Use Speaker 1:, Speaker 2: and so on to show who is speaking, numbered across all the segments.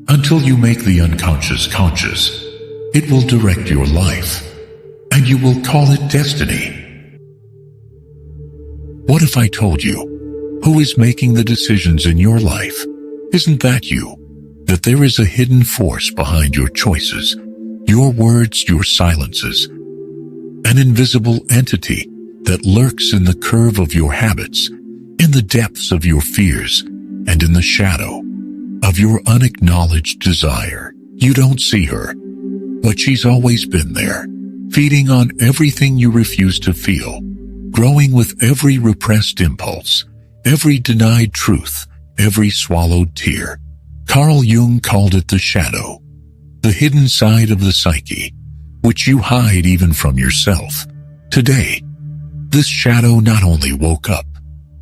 Speaker 1: Until you make the unconscious conscious, it will direct your life, and you will call it destiny. What if I told you, who is making the decisions in your life? Isn't that you? That there is a hidden force behind your choices, your words, your silences, an invisible entity that lurks in the curve of your habits, in the depths of your fears, and in the shadow of your unacknowledged desire. You don't see her, but she's always been there, feeding on everything you refuse to feel, growing with every repressed impulse, every denied truth, every swallowed tear. Carl Jung called it the shadow, the hidden side of the psyche, which you hide even from yourself. Today, this shadow not only woke up,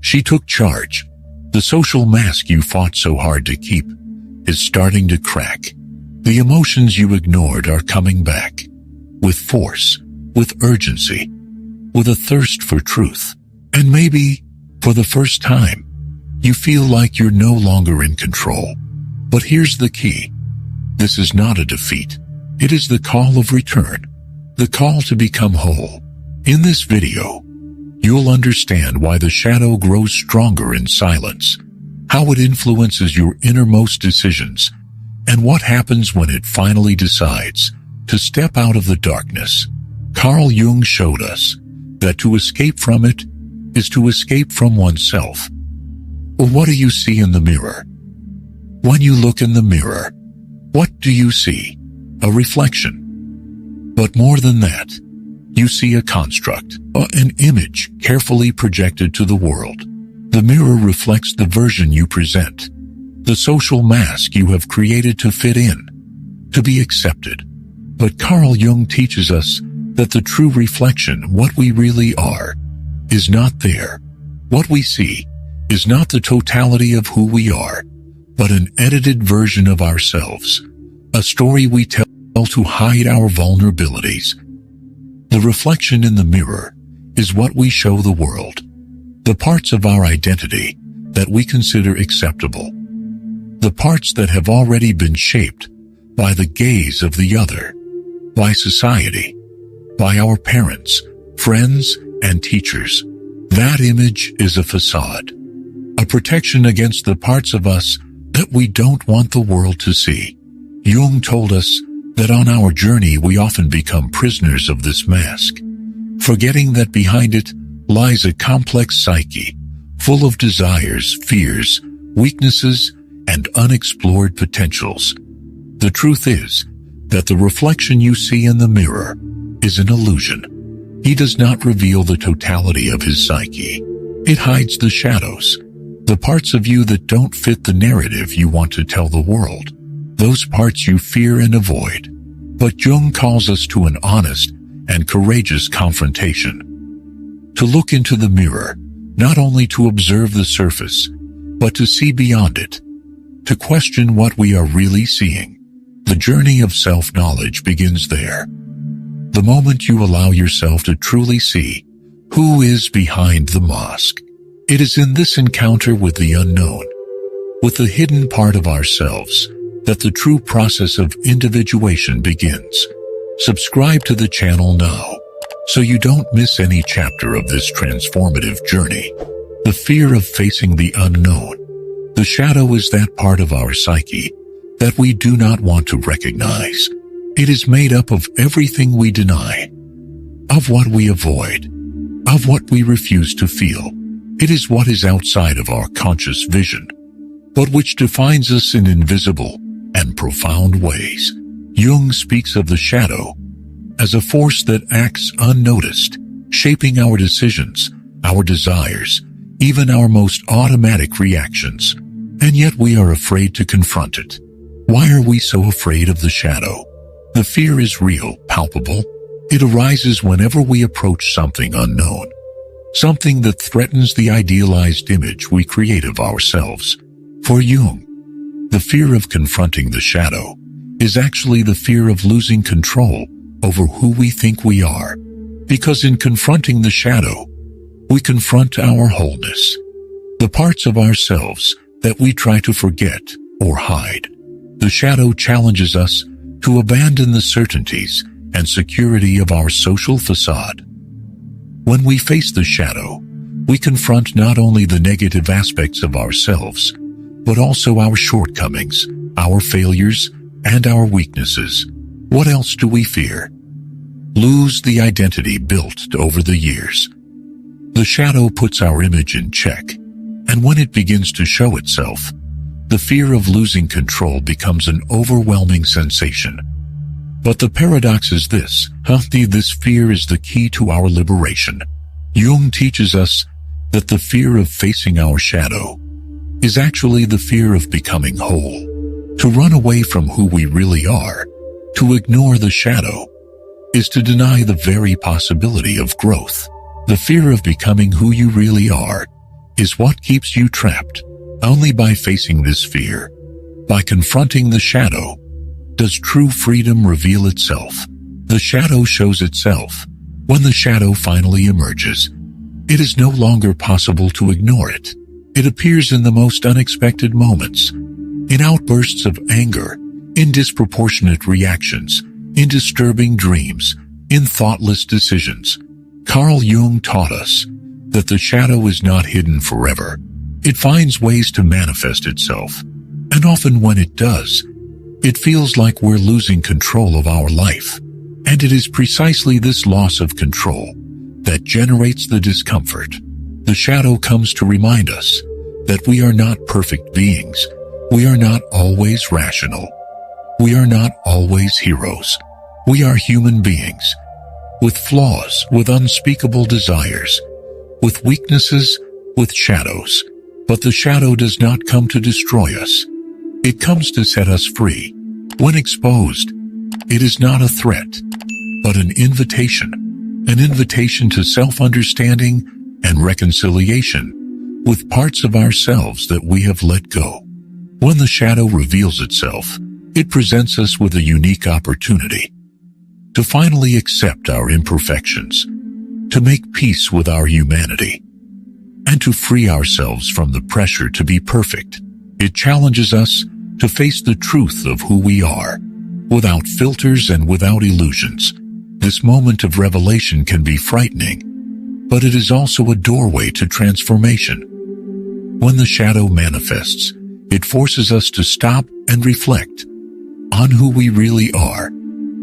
Speaker 1: she took charge. The social mask you fought so hard to keep is starting to crack. The emotions you ignored are coming back, with force, with urgency, with a thirst for truth. And maybe, for the first time, you feel like you're no longer in control. But here's the key. This is not a defeat. It is the call of return, the call to become whole. In this video, you'll understand why the shadow grows stronger in silence, how it influences your innermost decisions, and what happens when it finally decides to step out of the darkness. Carl Jung showed us that to escape from it is to escape from oneself. Well, what do you see in the mirror? When you look in the mirror, what do you see? A reflection. But more than that, you see a construct, an image carefully projected to the world. The mirror reflects the version you present, the social mask you have created to fit in, to be accepted. But Carl Jung teaches us that the true reflection, what we really are, is not there. What we see is not the totality of who we are, but an edited version of ourselves, a story we tell to hide our vulnerabilities. The reflection in the mirror is what we show the world, the parts of our identity that we consider acceptable, the parts that have already been shaped by the gaze of the other, by society, by our parents, friends, and teachers. That image is a facade, a protection against the parts of us that we don't want the world to see. Jung told us that on our journey we often become prisoners of this mask, forgetting that behind it lies a complex psyche, full of desires, fears, weaknesses, and unexplored potentials. The truth is that the reflection you see in the mirror is an illusion. He does not reveal the totality of his psyche. It hides the shadows, the parts of you that don't fit the narrative you want to tell the world, those parts you fear and avoid. But Jung calls us to an honest and courageous confrontation, to look into the mirror, not only to observe the surface, but to see beyond it, to question what we are really seeing. The journey of self-knowledge begins there. The moment you allow yourself to truly see who is behind the mask. It is in this encounter with the unknown, with the hidden part of ourselves, that the true process of individuation begins. Subscribe to the channel now, so you don't miss any chapter of this transformative journey. The fear of facing the unknown. The shadow is that part of our psyche that we do not want to recognize. It is made up of everything we deny, of what we avoid, of what we refuse to feel. It is what is outside of our conscious vision, but which defines us in invisible and profound ways. Jung speaks of the shadow as a force that acts unnoticed, shaping our decisions, our desires, even our most automatic reactions. And yet we are afraid to confront it. Why are we so afraid of the shadow? The fear is real, palpable. It arises whenever we approach something unknown, something that threatens the idealized image we create of ourselves. For Jung, the fear of confronting the shadow is actually the fear of losing control over who we think we are. Because in confronting the shadow, we confront our wholeness, the parts of ourselves that we try to forget or hide, The shadow challenges us to abandon the certainties and security of our social facade. When we face the shadow, we confront not only the negative aspects of ourselves, but also our shortcomings, our failures, and our weaknesses. What else do we fear? Lose the identity built over the years. The shadow puts our image in check, and when it begins to show itself, the fear of losing control becomes an overwhelming sensation. But the paradox is this fear is the key to our liberation. Jung teaches us that the fear of facing our shadow is actually the fear of becoming whole. To run away from who we really are, to ignore the shadow, is to deny the very possibility of growth. The fear of becoming who you really are is what keeps you trapped. Only by facing this fear, by confronting the shadow, does true freedom reveal itself. The shadow shows itself. When the shadow finally emerges, it is no longer possible to ignore it. It appears in the most unexpected moments, in outbursts of anger, in disproportionate reactions, in disturbing dreams, in thoughtless decisions. Carl Jung taught us that the shadow is not hidden forever. It finds ways to manifest itself, and often when it does, it feels like we're losing control of our life. And it is precisely this loss of control that generates the discomfort. The shadow comes to remind us that we are not perfect beings. We are not always rational. We are not always heroes. We are human beings, with flaws, with unspeakable desires, with weaknesses, with shadows. But the shadow does not come to destroy us. It comes to set us free. When exposed, it is not a threat, but an invitation to self-understanding and reconciliation with parts of ourselves that we have let go. When the shadow reveals itself, it presents us with a unique opportunity to finally accept our imperfections, to make peace with our humanity, and to free ourselves from the pressure to be perfect. It challenges us to face the truth of who we are, without filters and without illusions. This moment of revelation can be frightening, but it is also a doorway to transformation. When the shadow manifests, it forces us to stop and reflect on who we really are,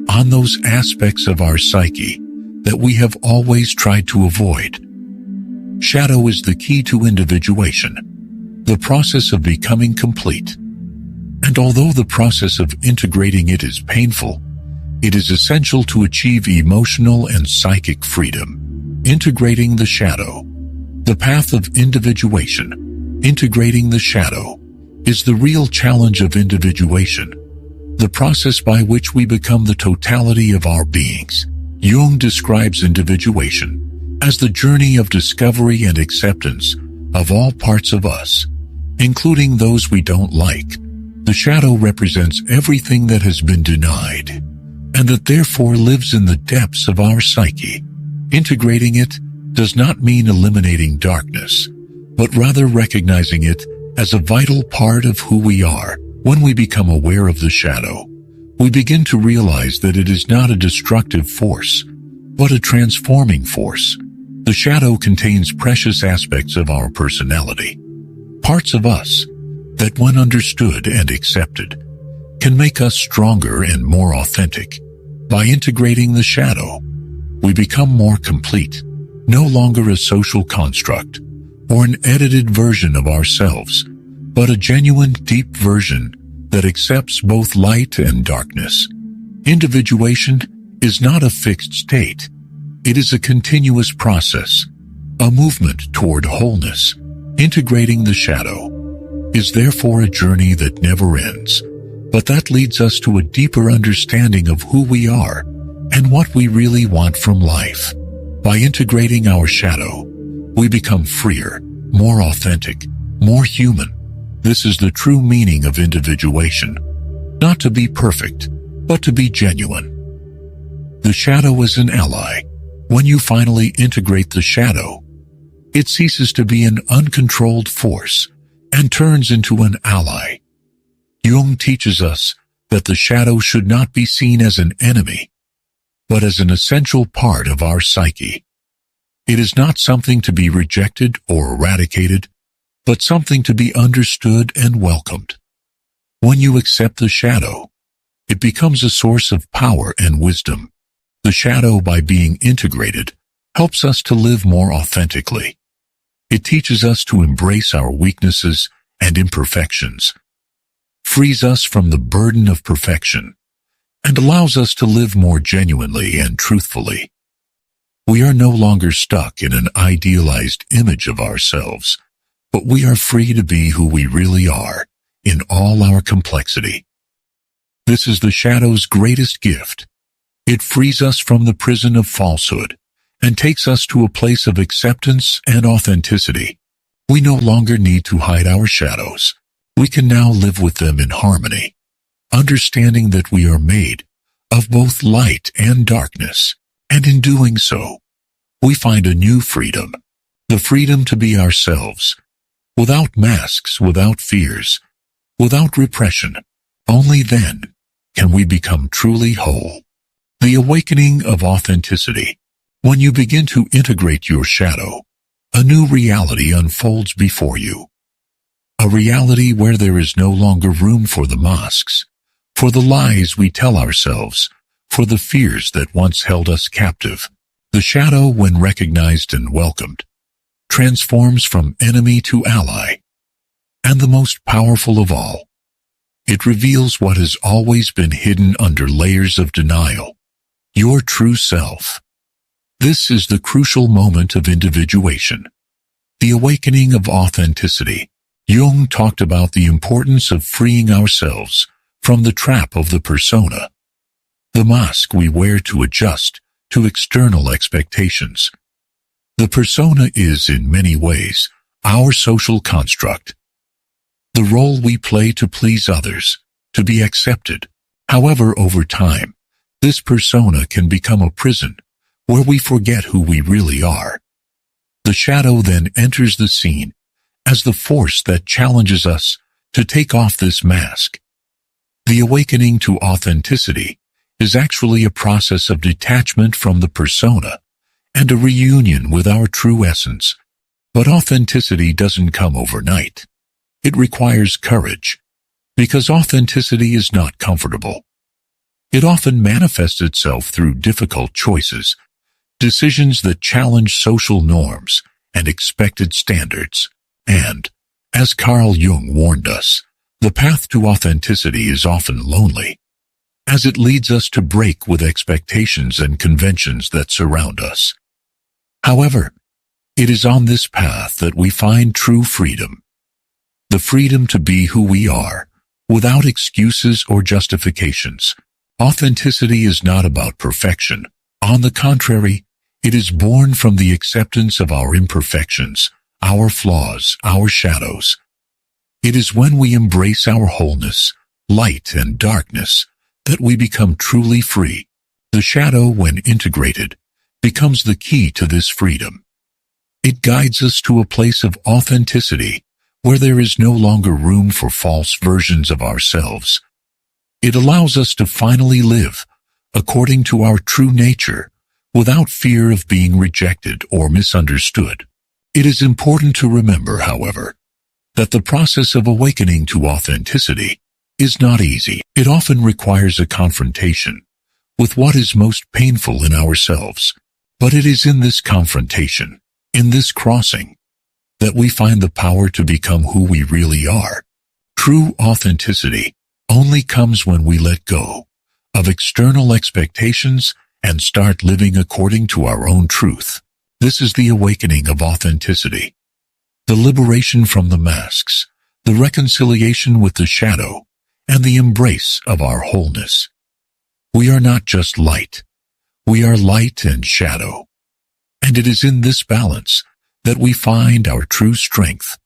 Speaker 1: on those aspects of our psyche that we have always tried to avoid. Shadow is the key to individuation, the process of becoming complete. And although the process of integrating it is painful, it is essential to achieve emotional and psychic freedom. Integrating the shadow. The path of individuation. Integrating the shadow is the real challenge of individuation, the process by which we become the totality of our beings. Jung describes individuation as the journey of discovery and acceptance of all parts of us, including those we don't like. The shadow represents everything that has been denied, and that therefore lives in the depths of our psyche. Integrating it does not mean eliminating darkness, but rather recognizing it as a vital part of who we are. When we become aware of the shadow, we begin to realize that it is not a destructive force, but a transforming force. The shadow contains precious aspects of our personality, parts of us that, when understood and accepted, can make us stronger and more authentic. By integrating the shadow, we become more complete, no longer a social construct or an edited version of ourselves, but a genuine, deep version that accepts both light and darkness. Individuation is not a fixed state. It is a continuous process, a movement toward wholeness. Integrating the shadow is therefore a journey that never ends, but that leads us to a deeper understanding of who we are and what we really want from life. By integrating our shadow, we become freer, more authentic, more human. This is the true meaning of individuation. Not to be perfect, but to be genuine. The shadow is an ally. When you finally integrate the shadow, it ceases to be an uncontrolled force and turns into an ally. Jung teaches us that the shadow should not be seen as an enemy, but as an essential part of our psyche. It is not something to be rejected or eradicated, but something to be understood and welcomed. When you accept the shadow, it becomes a source of power and wisdom. The shadow, by being integrated, helps us to live more authentically. It teaches us to embrace our weaknesses and imperfections, frees us from the burden of perfection, and allows us to live more genuinely and truthfully. We are no longer stuck in an idealized image of ourselves, but we are free to be who we really are, in all our complexity. This is the shadow's greatest gift. It frees us from the prison of falsehood and takes us to a place of acceptance and authenticity. We no longer need to hide our shadows. We can now live with them in harmony, understanding that we are made of both light and darkness, and in doing so, we find a new freedom, the freedom to be ourselves, without masks, without fears, without repression. Only then can we become truly whole. The awakening of authenticity. When you begin to integrate your shadow, a new reality unfolds before you. A reality where there is no longer room for the masks, for the lies we tell ourselves, for the fears that once held us captive. The shadow, when recognized and welcomed, transforms from enemy to ally. And the most powerful of all, it reveals what has always been hidden under layers of denial, your true self. This is the crucial moment of individuation, the awakening of authenticity. Jung talked about the importance of freeing ourselves from the trap of the persona, the mask we wear to adjust to external expectations. The persona is, in many ways, our social construct, the role we play to please others, to be accepted. However, over time, this persona can become a prison where we forget who we really are. The shadow then enters the scene as the force that challenges us to take off this mask. The awakening to authenticity is actually a process of detachment from the persona and a reunion with our true essence. But authenticity doesn't come overnight. It requires courage, because authenticity is not comfortable. It often manifests itself through difficult choices, decisions that challenge social norms and expected standards. And, as Carl Jung warned us, the path to authenticity is often lonely, as it leads us to break with expectations and conventions that surround us. However, it is on this path that we find true freedom, the freedom to be who we are, without excuses or justifications. Authenticity is not about perfection. On the contrary, it is born from the acceptance of our imperfections, our flaws, our shadows. It is when we embrace our wholeness, light and darkness, that we become truly free. The shadow, when integrated, becomes the key to this freedom. It guides us to a place of authenticity, where there is no longer room for false versions of ourselves. It allows us to finally live according to our true nature, without fear of being rejected or misunderstood. It is important to remember, however, that the process of awakening to authenticity is not easy. It often requires a confrontation with what is most painful in ourselves. But it is in this confrontation, in this crossing, that we find the power to become who we really are. True authenticity only comes when we let go of external expectations and start living according to our own truth. This is the awakening of authenticity, the liberation from the masks, the reconciliation with the shadow, and the embrace of our wholeness. We are not just light. We are light and shadow. And it is in this balance that we find our true strength,